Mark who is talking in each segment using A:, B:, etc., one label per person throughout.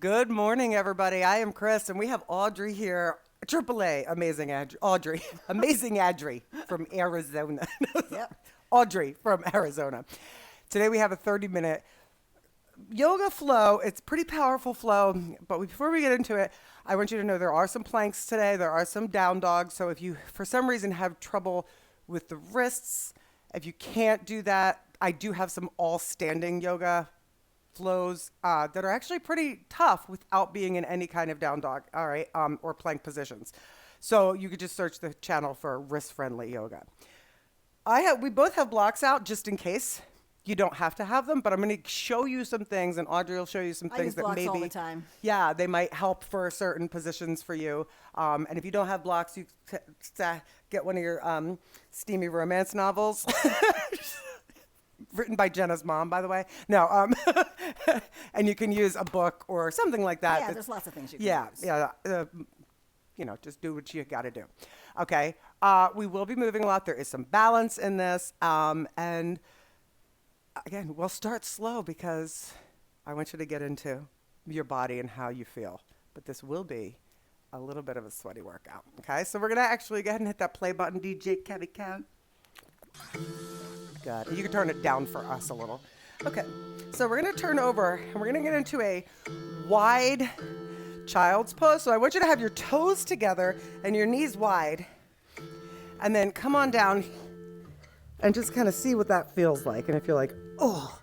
A: Good morning, everybody. I am Chris, and we have Audrey here. AAA, amazing Audrey, amazing Audrey from Arizona.
B: Yep.
A: Audrey from Arizona. Today we have a 30-minute yoga flow. It's pretty powerful flow, but before we get into it, I want you to know there are some planks today. There are some down dogs. So if you, for some reason, have trouble with the wrists, if you can't do that, I do have some all-standing yoga flows that are actually pretty tough without being in any kind of down dog, all right, or plank positions. So you could just search the channel for wrist-friendly yoga. We both have blocks out just in case. You don't have to have them, but I'm going to show you some things, and Audrey will show you some
B: I
A: things
B: use
A: that
B: blocks
A: maybe
B: all the time.
A: Yeah, they might help for certain positions for you. And if you don't have blocks, you get one of your steamy romance novels. Written by Jenna's mom, by the way. No, and you can use a book or something like that.
B: Yeah, there's lots of things you can use.
A: Yeah, just do what you got to do. Okay, we will be moving a lot. There is some balance in this, and again, we'll start slow because I want you to get into your body and how you feel. But this will be a little bit of a sweaty workout. Okay, so we're gonna actually go ahead and hit that play button, DJ Kevy Cow. Good. You can turn it down for us a little. Okay, so we're going to turn over and we're going to get into a wide child's pose. So I want you to have your toes together and your knees wide. And then come on down and just kind of see what that feels like. And if you're like, oh,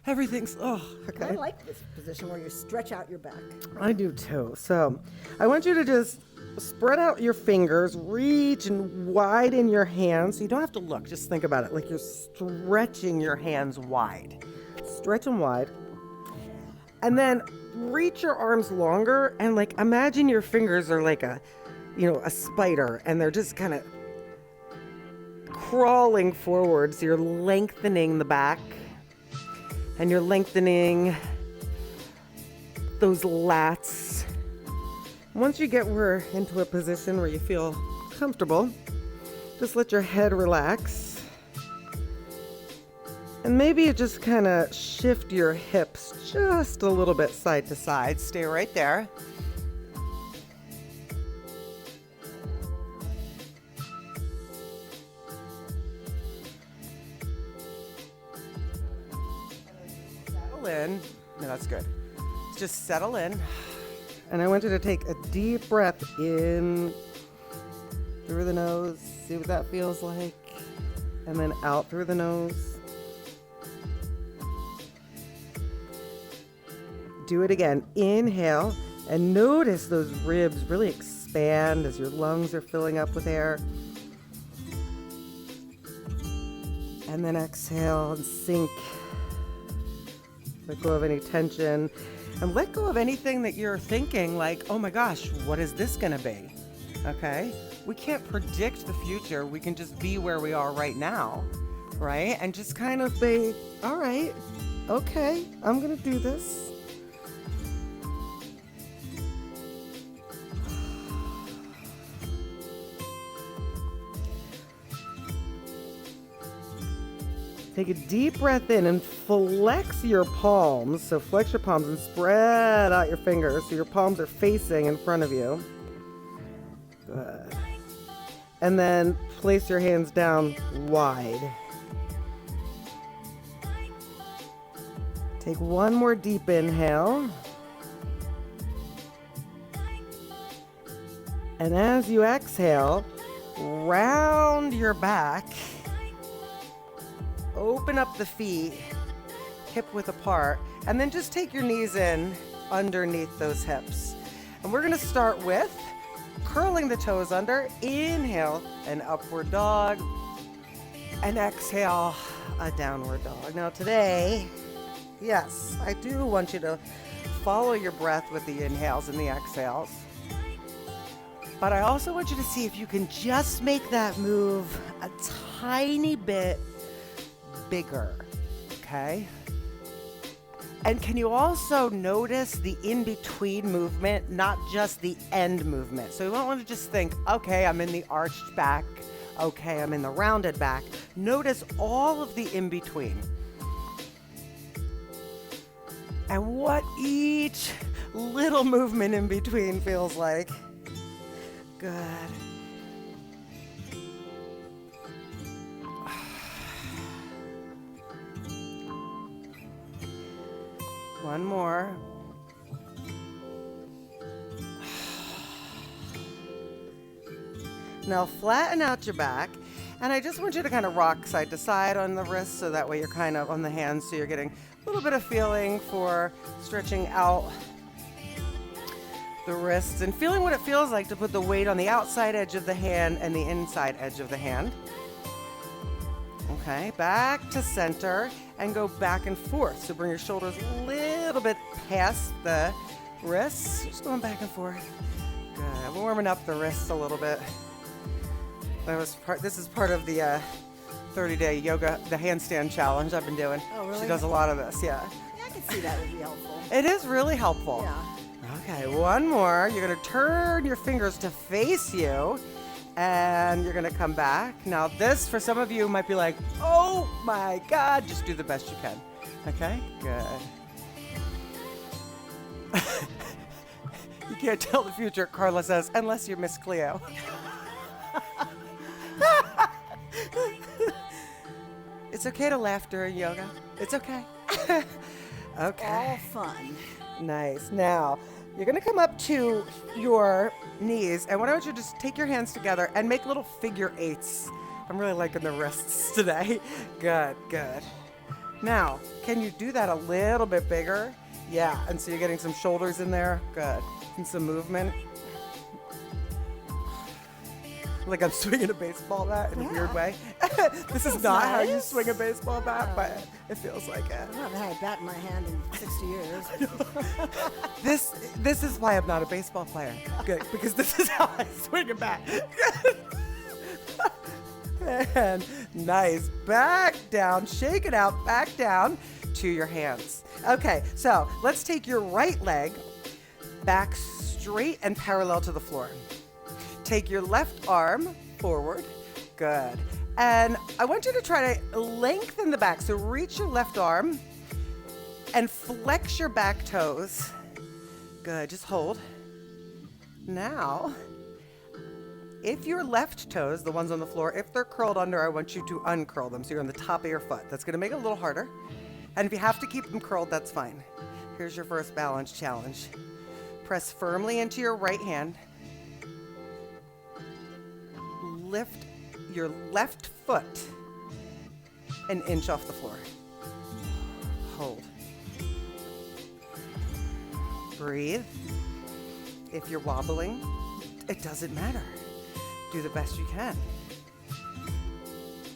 A: everything's, oh, okay.
B: I like this position where you stretch out your back.
A: I do too. So I want you to just spread out your fingers, reach and widen your hands. So you don't have to look, just think about it like you're stretching your hands wide. Stretch them wide. And then reach your arms longer and like imagine your fingers are like a spider and they're just kind of crawling forward. So you're lengthening the back and you're lengthening those lats. Once you get into a position where you feel comfortable, just let your head relax. And maybe you just kind of shift your hips just a little bit side to side. Stay right there. Settle in. No, that's good. Just settle in. And I want you to take a deep breath in through the nose. See what that feels like. And then out through the nose. Do it again. Inhale and notice those ribs really expand as your lungs are filling up with air. And then exhale and sink. Let go of any tension. And let go of anything that you're thinking like, oh my gosh, what is this gonna be? Okay? We can't predict the future. We can just be where we are right now, right? And just kind of be, all right, okay, I'm gonna do this. Take a deep breath in and flex your palms. So flex your palms and spread out your fingers so your palms are facing in front of you. Good. And then place your hands down wide. Take one more deep inhale. And as you exhale, round your back. Open up the feet, hip width apart, and then just take your knees in underneath those hips. And we're gonna start with curling the toes under. Inhale, an upward dog, and exhale, a downward dog. Now today, yes, I do want you to follow your breath with the inhales and the exhales. But I also want you to see if you can just make that move a tiny bit bigger, okay? And can you also notice the in-between movement, not just the end movement? So you don't want to just think, okay, I'm in the arched back, okay, I'm in the rounded back. Notice all of the in-between. and what each little movement in between feels like. Good. One more. Now flatten out your back, and I just want you to kind of rock side to side on the wrists, so that way you're kind of on the hands, so you're getting a little bit of feeling for stretching out the wrists and feeling what it feels like to put the weight on the outside edge of the hand and the inside edge of the hand. Okay, back to center and go back and forth. So bring your shoulders a little bit past the wrists, just going back and forth. Good, warming up the wrists a little bit. This is part of the 30-day yoga, the handstand challenge I've been doing.
B: Oh, really?
A: She does a lot of this, yeah.
B: Yeah, I can see that would be helpful.
A: It is really helpful.
B: Yeah.
A: Okay, one more. You're going to turn your fingers to face you, and you're going to come back. Now, this, for some of you, might be like, oh my God, just do the best you can. Okay, good. You can't tell the future, Carla says, unless you're Miss Cleo. It's okay to laugh during yoga. It's okay. Okay.
B: All fun.
A: Nice. Now, you're going to come up to your knees, and what I want you to just take your hands together and make little figure eights. I'm really liking the wrists today. Good, good. Now, can you do that a little bit bigger? Yeah, and so you're getting some shoulders in there. Good. And some movement. Like I'm swinging a baseball bat in a weird way. This is not how you swing a baseball bat, but it feels like it.
B: I haven't had a bat in my hand in 60 years.
A: This is why I'm not a baseball player. Good, because this is how I swing a bat. And nice. Back down. Shake it out. Back down to your hands. Okay, so let's take your right leg back straight and parallel to the floor. Take your left arm forward. Good. And I want you to try to lengthen the back. So reach your left arm and flex your back toes. Good. Just hold. Now, if your left toes, the ones on the floor, if they're curled under, I want you to uncurl them. So you're on the top of your foot. That's going to make it a little harder. And if you have to keep them curled, that's fine. Here's your first balance challenge. Press firmly into your right hand. Lift your left foot an inch off the floor. Hold. Breathe. If you're wobbling, it doesn't matter. Do the best you can.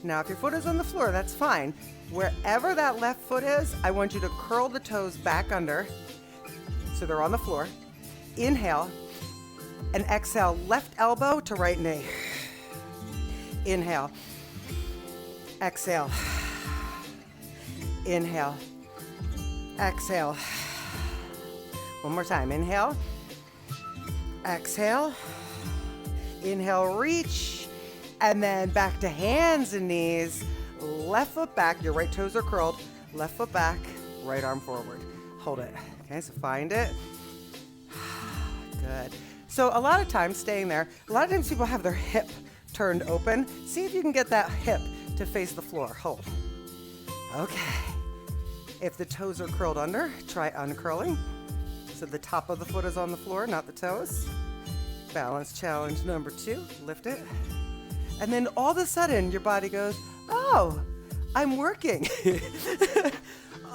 A: Now, if your foot is on the floor, that's fine. Wherever that left foot is, I want you to curl the toes back under so they're on the floor. Inhale and exhale, left elbow to right knee. Inhale. Exhale. Inhale. Exhale. One more time. Inhale. Exhale. Inhale, reach. And then back to hands and knees. Left foot back. Your right toes are curled. Left foot back. Right arm forward. Hold it. Okay, so find it. Good. So a lot of times staying there, a lot of times people have their hip turned open. See if you can get that hip to face the floor. Hold. Okay. If the toes are curled under, try uncurling. So the top of the foot is on the floor, not the toes. Balance challenge number 2. Lift it. And then all of a sudden your body goes, oh, I'm working.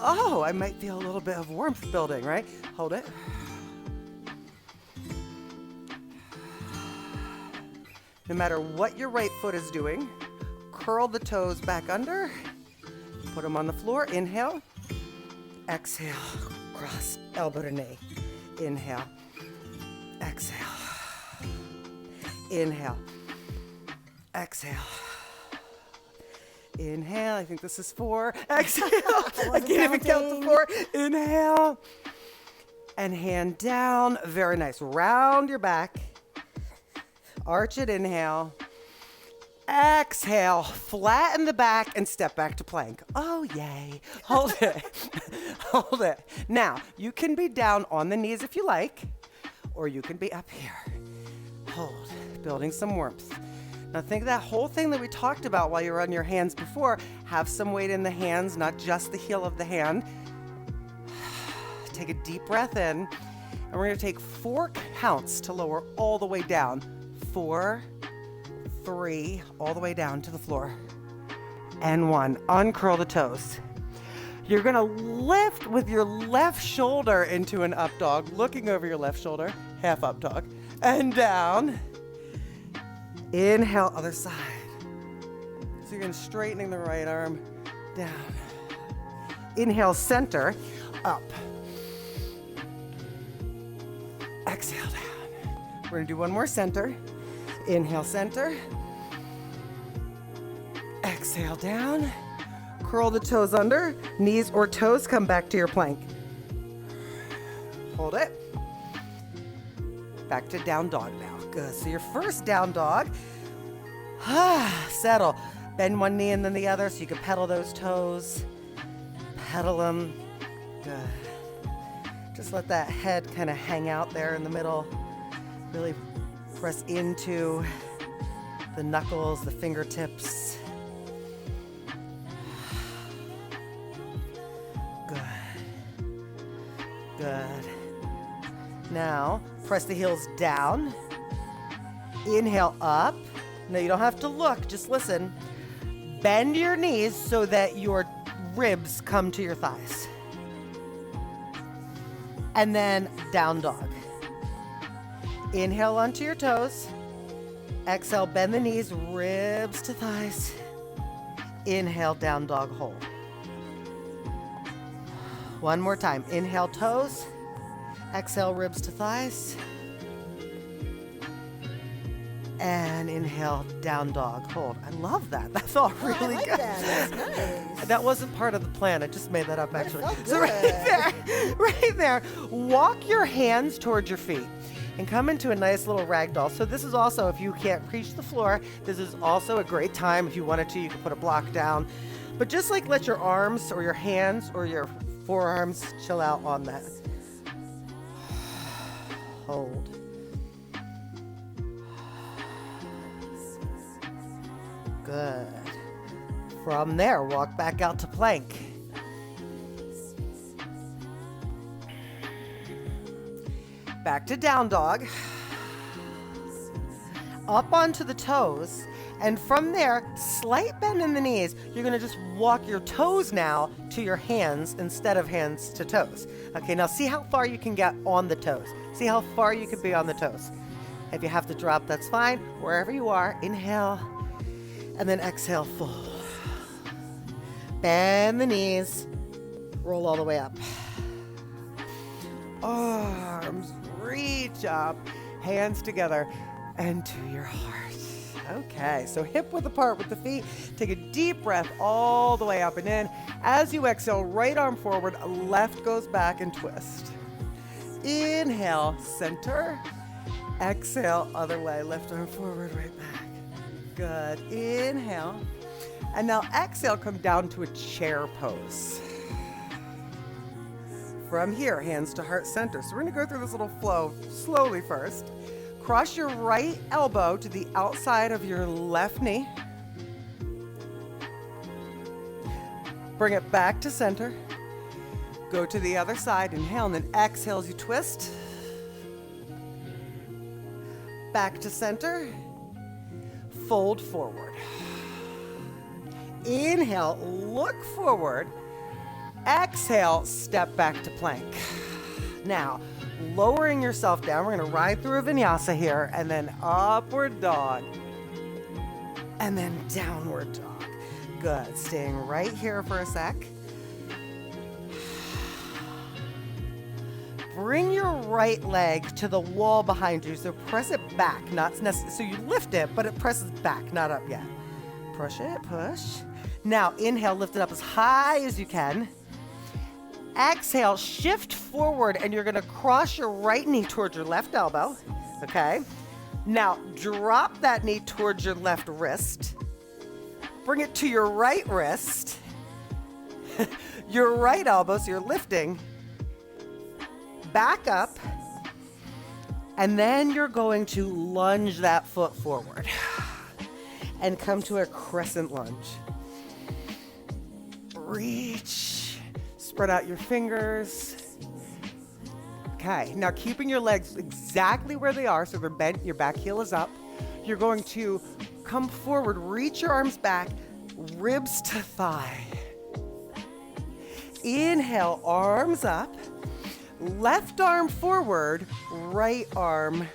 A: Oh, I might feel a little bit of warmth building, right? Hold it. No matter what your right foot is doing, curl the toes back under, put them on the floor. Inhale, exhale, cross elbow to knee. Inhale, exhale, inhale, exhale. Inhale, I think this is 4. Exhale, I can't even count to 4. Inhale, and hand down. Very nice. Round your back. Arch it, inhale. Exhale, flatten the back and step back to plank. Oh, yay. Hold it. Hold it. Now, you can be down on the knees if you like, or you can be up here. Hold, building some warmth. Now think of that whole thing that we talked about while you were on your hands before. Have some weight in the hands, not just the heel of the hand. Take a deep breath in, and we're gonna take 4 counts to lower all the way down. 4, 3, all the way down to the floor. And 1, uncurl the toes. You're gonna lift with your left shoulder into an up dog, looking over your left shoulder, half up dog, and down. Inhale, other side. So you're gonna straightening the right arm down. Inhale, center, up. Exhale down. We're gonna do one more center. Inhale, center. Exhale down. Curl the toes under. Knees or toes come back to your plank. Hold it. Back to down dog now. Good. So your first down dog. Settle. Bend one knee and then the other so you can pedal those toes. Pedal them. Good. Just let that head kind of hang out there in the middle. Really press into the knuckles, the fingertips. Good. Good. Now, press the heels down. Inhale up. No, you don't have to look, just listen. Bend your knees so that your ribs come to your thighs. And then down dog. Inhale onto your toes. Exhale, bend the knees, ribs to thighs. Inhale, down dog, hold. One more time. Inhale, toes. Exhale, ribs to thighs. And inhale, down dog, hold. I love that. That felt really
B: I like
A: good.
B: that. That's nice.
A: That wasn't part of the plan. I just made that up, actually.
B: felt
A: So right there, walk your hands towards your feet and come into a nice little ragdoll. So this is also, if you can't reach the floor, this is also a great time. If you wanted to, you could put a block down. But just like let your arms or your hands or your forearms chill out on that. Hold. Good. From there, walk back out to plank. Back to down dog. Up onto the toes. And from there, slight bend in the knees. You're going to just walk your toes now to your hands instead of hands to toes. Okay, now see how far you can get on the toes. See how far you can be on the toes. If you have to drop, that's fine. Wherever you are, inhale. And then exhale, fold. Bend the knees. Roll all the way up. Arms reach up. Hands together and to your heart. Okay, so hip width apart with the feet. Take a deep breath all the way up and in. As you exhale, right arm forward, left goes back and twist. Inhale, center. Exhale, other way, left arm forward, right back. Good. Inhale. And now exhale, come down to a chair pose. From here, hands to heart center. So we're going to go through this little flow slowly first. Cross your right elbow to the outside of your left knee. Bring it back to center. Go to the other side, inhale, and then exhale as you twist. Back to center. Fold forward. Inhale, look forward. Exhale, step back to plank. Now, lowering yourself down, we're going to ride through a vinyasa here, and then upward dog, and then downward dog. Good. Staying right here for a sec. Bring your right leg to the wall behind you, so press it back, not necessarily, so you lift it, but it presses back, not up yet. Push it, push. Now, inhale, lift it up as high as you can. Exhale, shift forward, and you're gonna cross your right knee towards your left elbow, okay? Now, drop that knee towards your left wrist. Bring it to your right wrist. Your right elbow, so you're lifting. Back up. And then you're going to lunge that foot forward. And come to a crescent lunge. Reach. Spread out your fingers. Okay, now keeping your legs exactly where they are, so they're bent, your back heel is up. You're going to come forward, reach your arms back, ribs to thigh. Inhale, arms up. Left arm forward, right arm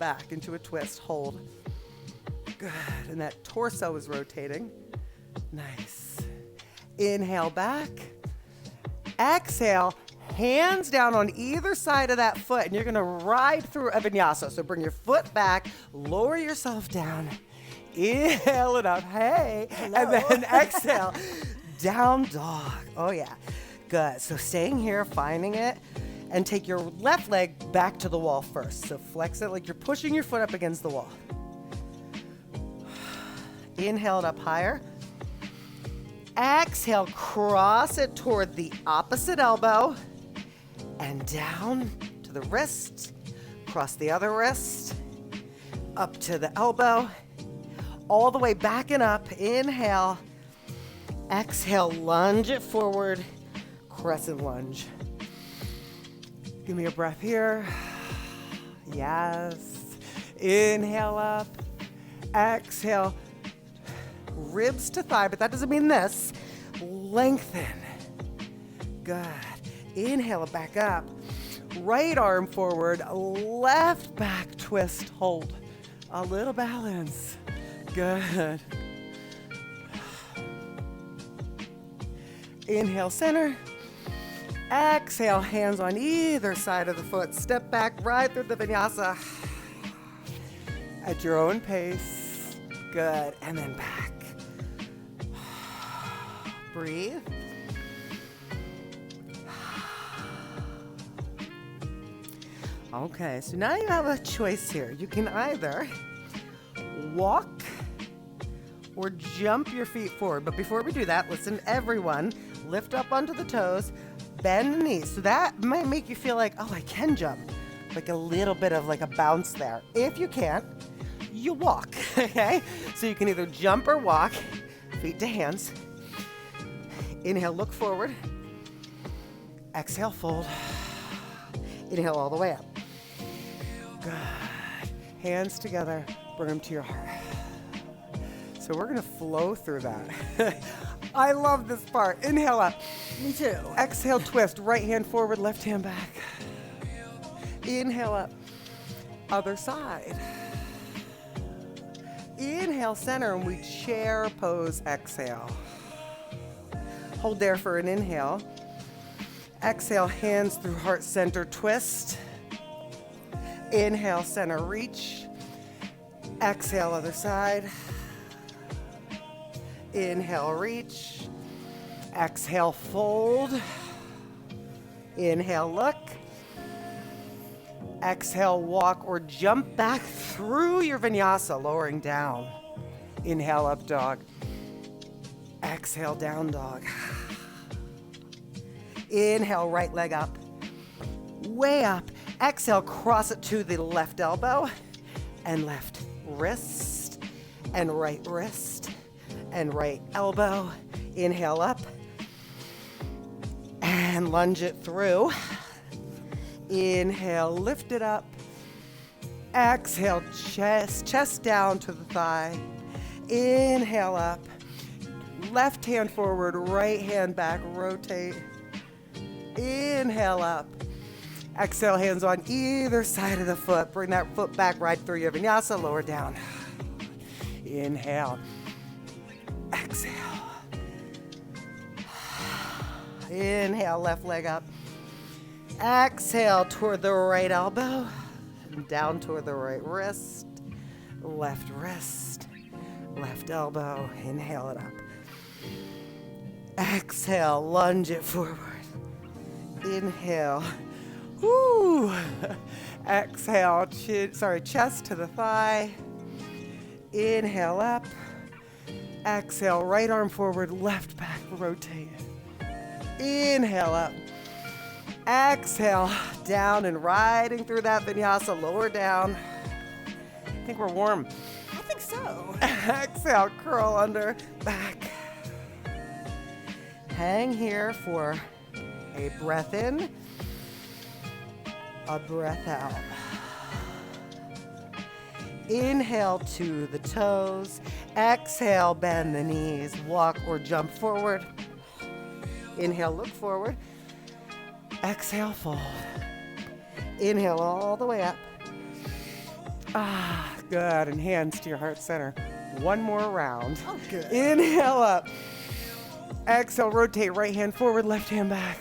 A: back into a twist. Hold. Good. And that torso is rotating. Nice. Inhale back. Exhale, hands down on either side of that foot, and you're going to ride through a vinyasa. So bring your foot back, lower yourself down. Inhale it up. Hey. Hello. And then exhale. Down dog. Oh, yeah. Good. So staying here, finding it. And take your left leg back to the wall first. So flex it like you're pushing your foot up against the wall. Inhale it up higher. Exhale, cross it toward the opposite elbow. And down to the wrist. Cross the other wrist. Up to the elbow. All the way back and up. Inhale. Exhale, lunge it forward. Crescent lunge. Give me a breath here. Yes. Inhale up. Exhale. Ribs to thigh, but that doesn't mean this. Lengthen. Good. Inhale it back up. Right arm forward. Left back twist. Hold. A little balance. Good. Inhale, center. Exhale, hands on either side of the foot. Step back, right through the vinyasa. At your own pace. Good. And then back. Breathe. Okay, so now you have a choice here. You can either walk or jump your feet forward. But before we do that, listen, everyone, lift up onto the toes. Bend the knees. So that might make you feel like, oh, I can jump. Like a little bit of like a bounce there. If you can't, you walk, okay? So you can either jump or walk, feet to hands. Inhale, look forward. Exhale, fold. Inhale all the way up. Good. Hands together, bring them to your heart. So we're gonna flow through that. I love this part. Inhale up.
B: Me too.
A: Exhale, twist. Right hand forward, left hand back. Inhale up. Other side. Inhale, center, and we chair pose, exhale. Hold there for an inhale. Exhale, hands through heart center, twist. Inhale, center, reach. Exhale, other side. Inhale, reach. Exhale, fold. Inhale, look. Exhale, walk or jump back through your vinyasa, lowering down. Inhale, up dog. Exhale, down dog. Inhale, right leg up. Way up. Exhale, cross it to the left elbow and left wrist and right wrist and right elbow. Inhale up and lunge it through. Inhale, lift it up. Exhale, chest down to the thigh. Inhale up. Left hand forward, right hand back, rotate. Inhale up. Exhale, hands on either side of the foot. Bring that foot back right through your vinyasa, lower down. Inhale. Exhale. Inhale, left leg up. Exhale toward the right elbow. Down toward the right wrist. Left wrist. Left elbow. Inhale it up. Exhale, lunge it forward. Inhale. Woo. Exhale, chest to the thigh. Inhale up. Exhale, right arm forward, left back, rotate. Inhale up. Exhale, down and riding through that vinyasa, lower down. I think we're warm.
B: I think so.
A: Exhale, curl under, back. Hang here for a breath in, a breath out. Inhale to the toes. Exhale, bend the knees. Walk or jump forward. Inhale, look forward. Exhale, fold. Inhale all the way up. Good. And hands to your heart center. One more round.
B: Oh, good.
A: Inhale up. Exhale, rotate right hand forward, left hand back.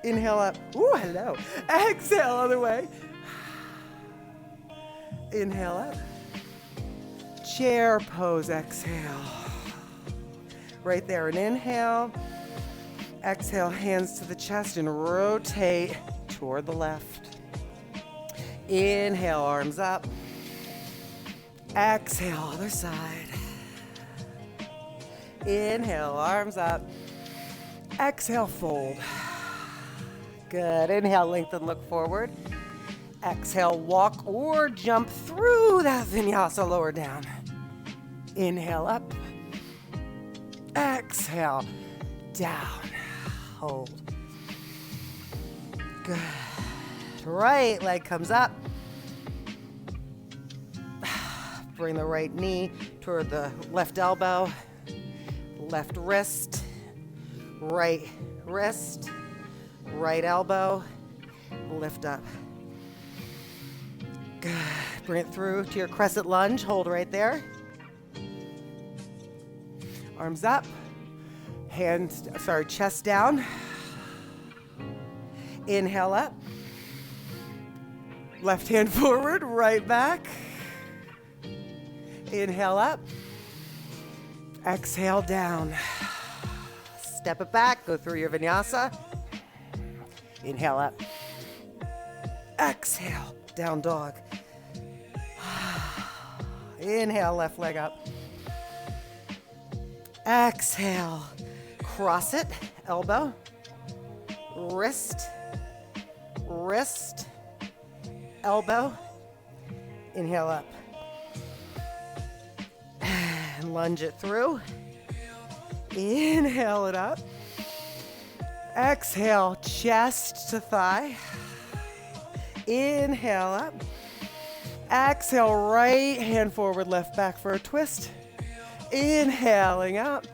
A: Inhale up. Ooh, hello. Exhale, other way. Inhale up. Chair pose, exhale. Right there, and inhale. Exhale, hands to the chest and rotate toward the left. Inhale, arms up. Exhale, other side. Inhale, arms up. Exhale, fold. Good. Inhale, lengthen, look forward. Exhale, walk or jump through that vinyasa, lower down. Inhale up. Exhale, down. Hold. Good. Right leg comes up. Bring the right knee toward the left elbow. Left wrist. Right wrist. Right elbow. Lift up. Good. Bring it through to your crescent lunge. Hold right there. Arms up. Chest down. Inhale up. Left hand forward, right back. Inhale up. Exhale down. Step it back, go through your vinyasa. Inhale up. Exhale, down dog. Inhale, left leg up. Exhale, cross it, elbow, wrist, wrist, elbow. Inhale up. And lunge it through. Inhale it up. Exhale, chest to thigh. Inhale up. Exhale, right hand forward, left back for a twist. Inhaling up.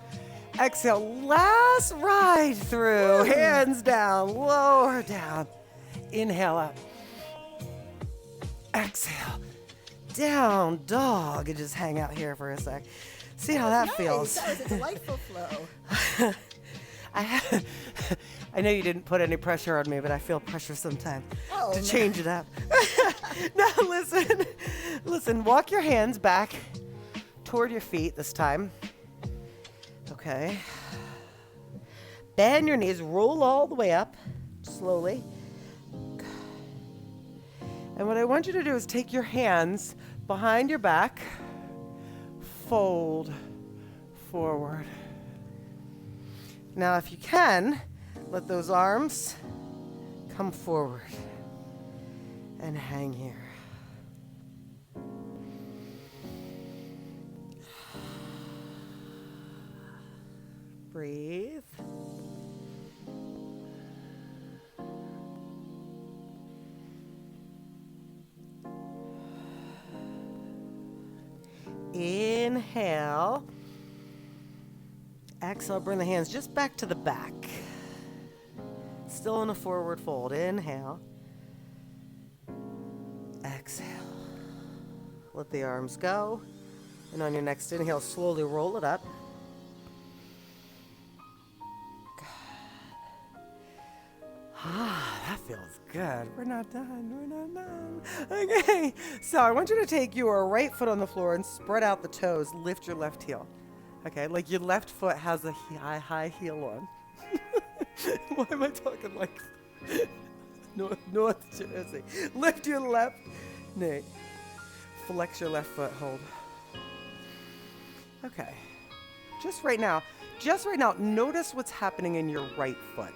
A: Exhale, last ride through. Hands down, lower down. Inhale up. Exhale, down dog. And just hang out here for a sec. See how that feels.
B: That was a delightful flow.
A: I know you didn't put any pressure on me, but I feel pressure sometimes to
B: man.
A: change it up. Now listen, walk your hands back toward your feet this time. Okay. Bend your knees, roll all the way up, slowly. And what I want you to do is take your hands behind your back, fold forward. Now, if you can, let those arms come forward and hang here. Breathe. Inhale. Exhale, bring the hands just back to the back. Still in a forward fold. Inhale. Exhale. Let the arms go. And on your next inhale, slowly roll it up. That feels good. We're not done. Okay, so I want you to take your right foot on the floor and spread out the toes. Lift your left heel. Okay, like your left foot has a high heel on. Why am I talking like North Jersey. Lift your left knee. Flex your left foot. Hold. Okay. Just right now, notice what's happening in your right foot.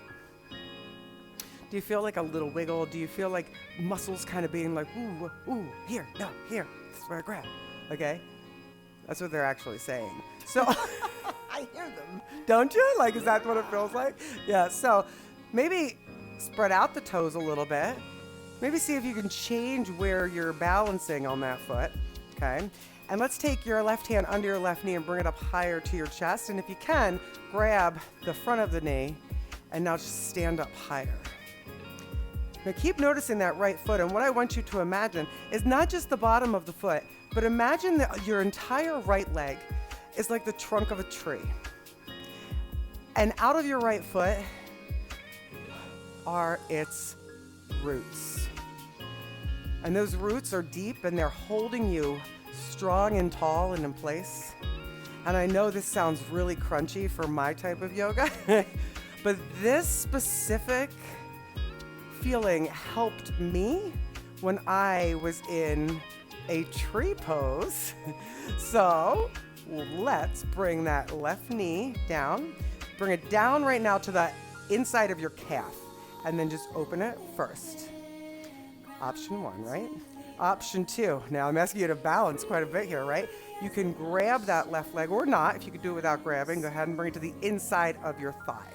A: Do you feel like a little wiggle? Do you feel like muscles kind of being like, ooh, ooh, here, no, here, this is where I grab, okay? That's what they're actually saying. So,
B: I hear them.
A: don't you? Like, is that what it feels like? Yeah, so maybe spread out the toes a little bit. Maybe see if you can change where you're balancing on that foot, okay? And let's take your left hand under your left knee and bring it up higher to your chest. And if you can, grab the front of the knee and now just stand up higher. Now keep noticing that right foot, and what I want you to imagine is not just the bottom of the foot, but imagine that your entire right leg is like the trunk of a tree. And out of your right foot are its roots. And those roots are deep and they're holding you strong and tall and in place. And I know this sounds really crunchy for my type of yoga, but this specific feeling helped me when I was in a tree pose. So let's bring that left knee down. Bring it down right now to the inside of your calf and then just open it first. Option 1, right? Option 2. Now I'm asking you to balance quite a bit here, right? You can grab that left leg or not. If you could do it without grabbing, go ahead and bring it to the inside of your thigh.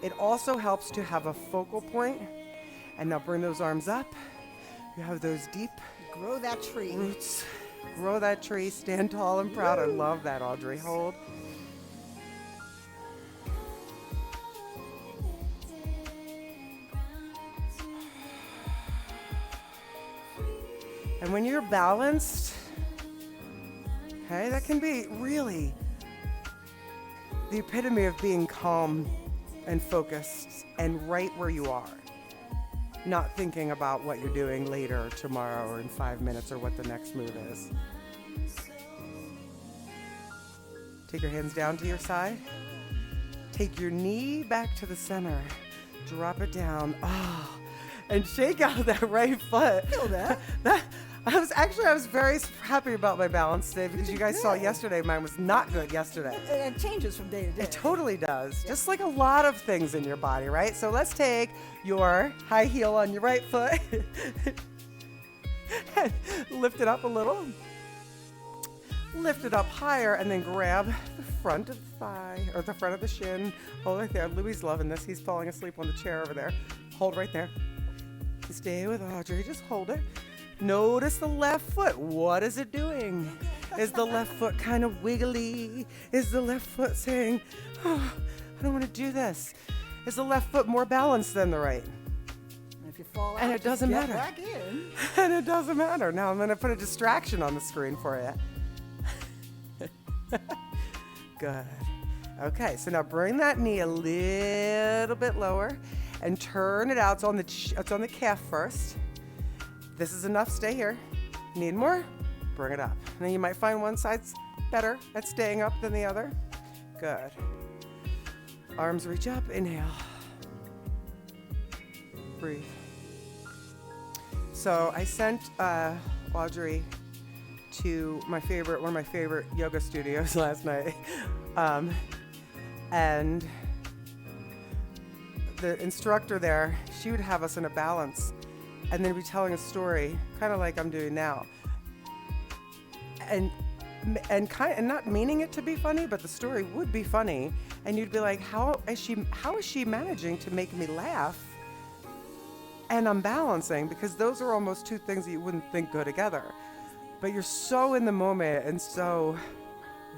A: It also helps to have a focal point. And now bring those arms up. You have those deep
B: Grow that tree.
A: roots. Grow that tree. Stand tall and proud. I love that, Audrey. Hold. And when you're balanced, okay, that can be really the epitome of being calm and focused and right where you are. Not thinking about what you're doing later, or tomorrow, or in 5 minutes, or what the next move is. Take your hands down to your side. Take your knee back to the center. Drop it down. Oh, and shake out that right foot.
B: Feel that?
A: I was very happy about my balance today because you guys saw yesterday mine was not good yesterday.
B: And it changes from day to day.
A: It totally does. Just like a lot of things in your body, right? So let's take your high heel on your right foot and lift it up a little. Lift it up higher and then grab the front of the thigh or the front of the shin. Hold right there. Louis loving this. He's falling asleep on the chair over there. Hold right there. Stay with Audrey. Just hold it. Notice the left foot. What is it doing? Is the left foot kind of wiggly? Is the left foot saying, oh, I don't want to do this? Is the left foot more balanced than the right?
B: And if you fall out,
A: And it doesn't
B: just
A: matter.
B: get back in.
A: And it doesn't matter. Now I'm going to put a distraction on the screen for you. Good. Okay, so now bring that knee a little bit lower and turn it out. It's on the calf first. This is enough. Stay here. Need more? Bring it up. Now you might find one side's better at staying up than the other. Good. Arms reach up. Inhale. Breathe. So I sent Audrey to one of my favorite yoga studios last night. And the instructor there, she would have us in a balance and then be telling a story, kind of like I'm doing now. And not meaning it to be funny, but the story would be funny. And you'd be like, how is she managing to make me laugh? And I'm balancing, because those are almost two things that you wouldn't think go together. But you're so in the moment and so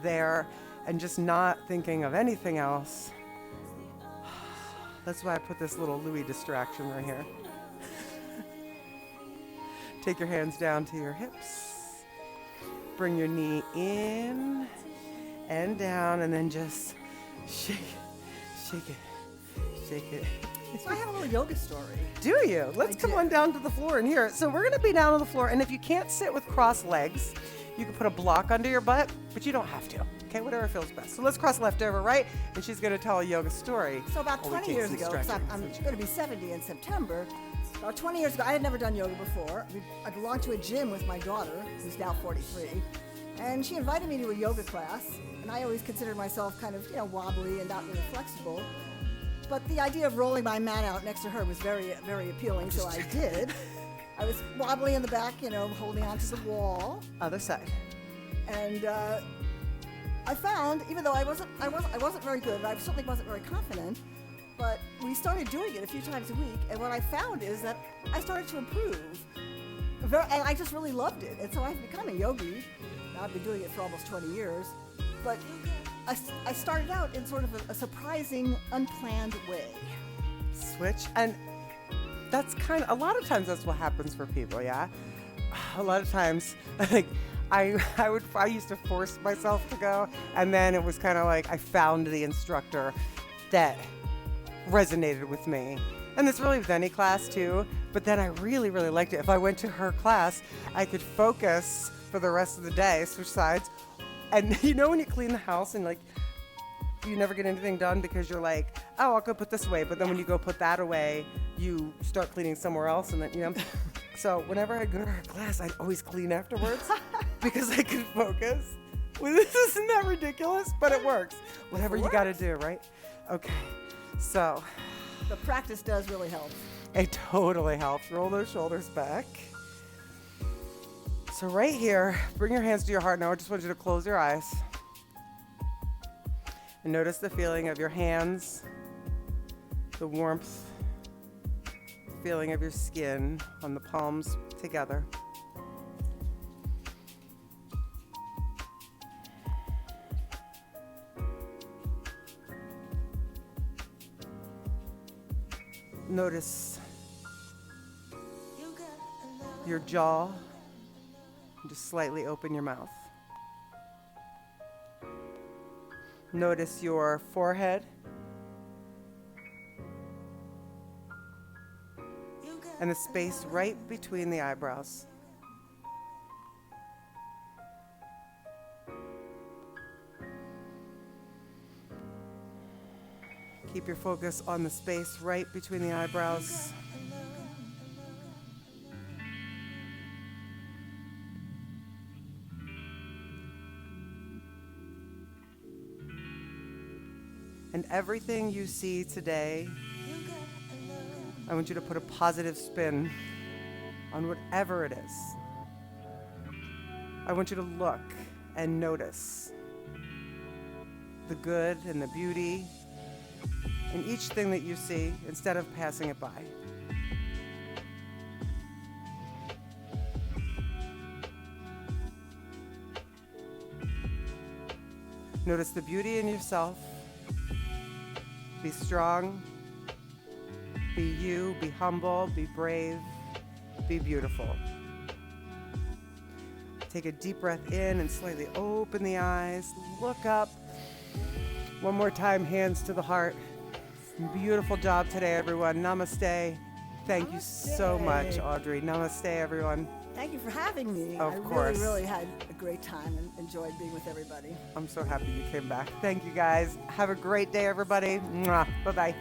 A: there and just not thinking of anything else. That's why I put this little Louis distraction right here. Take your hands down to your hips. Bring your knee in and down, and then just shake it.
B: So I have a little yoga story.
A: Do you? Let's come on down to the floor and hear it. So we're going to be down on the floor, and if you can't sit with crossed legs, you can put a block under your butt, but you don't have to. Okay, whatever feels best. So let's cross left over right, and she's going to tell a yoga story.
B: So about
A: while we
B: 20
A: take
B: years
A: some
B: ago, 'cause
A: stretching.
B: I'm going to be 70 in September, About 20 years ago, I had never done yoga before. I belonged to a gym with my daughter, who's now 43, and she invited me to a yoga class, and I always considered myself kind of, wobbly and not really flexible. But the idea of rolling my mat out next to her was very, very appealing, so I did. I was wobbly in the back, holding onto the wall.
A: Other side.
B: And I found, even though I wasn't very good, I certainly wasn't very confident, but we started doing it a few times a week, and what I found is that I started to improve. And I just really loved it. And so I've become a yogi. Now I've been doing it for almost 20 years. But I started out in sort of a surprising, unplanned way.
A: Switch. And that's a lot of times that's what happens for people, yeah? A lot of times, I used to force myself to go, and then it was kind of like I found the instructor that resonated with me. And it's really with any class too, but then I really, really liked it. If I went to her class, I could focus for the rest of the day, switch sides. And when you clean the house and you never get anything done because you're like, oh, I'll go put this away. But then when you go put that away, you start cleaning somewhere else. And then, so whenever I go to her class, I'd always clean afterwards because I could focus. Well, isn't that ridiculous? But it works. Whatever you got to do, right? Okay. So
B: the practice does really help.
A: It totally helps. Roll those shoulders back. So right here, bring your hands to your heart. Now I just want you to close your eyes. And notice the feeling of your hands, the warmth, feeling of your skin on the palms together. Notice your jaw. Just slightly open your mouth. Notice your forehead. And the space right between the eyebrows. Keep your focus on the space right between the eyebrows. And everything you see today, I want you to put a positive spin on whatever it is. I want you to look and notice the good and the beauty in each thing that you see instead of passing it by. Notice the beauty in yourself. Be strong, be you, be humble, be brave, be beautiful. Take a deep breath in and slightly open the eyes. Look up. One more time, hands to the heart. Beautiful job today, everyone. Namaste. Thank you so much, Audrey. Namaste, everyone.
B: Thank you for having me.
A: Of course.
B: I really had a great time and enjoyed being with everybody.
A: I'm so happy you came back. Thank you, guys. Have a great day, everybody. Mwah. Bye-bye.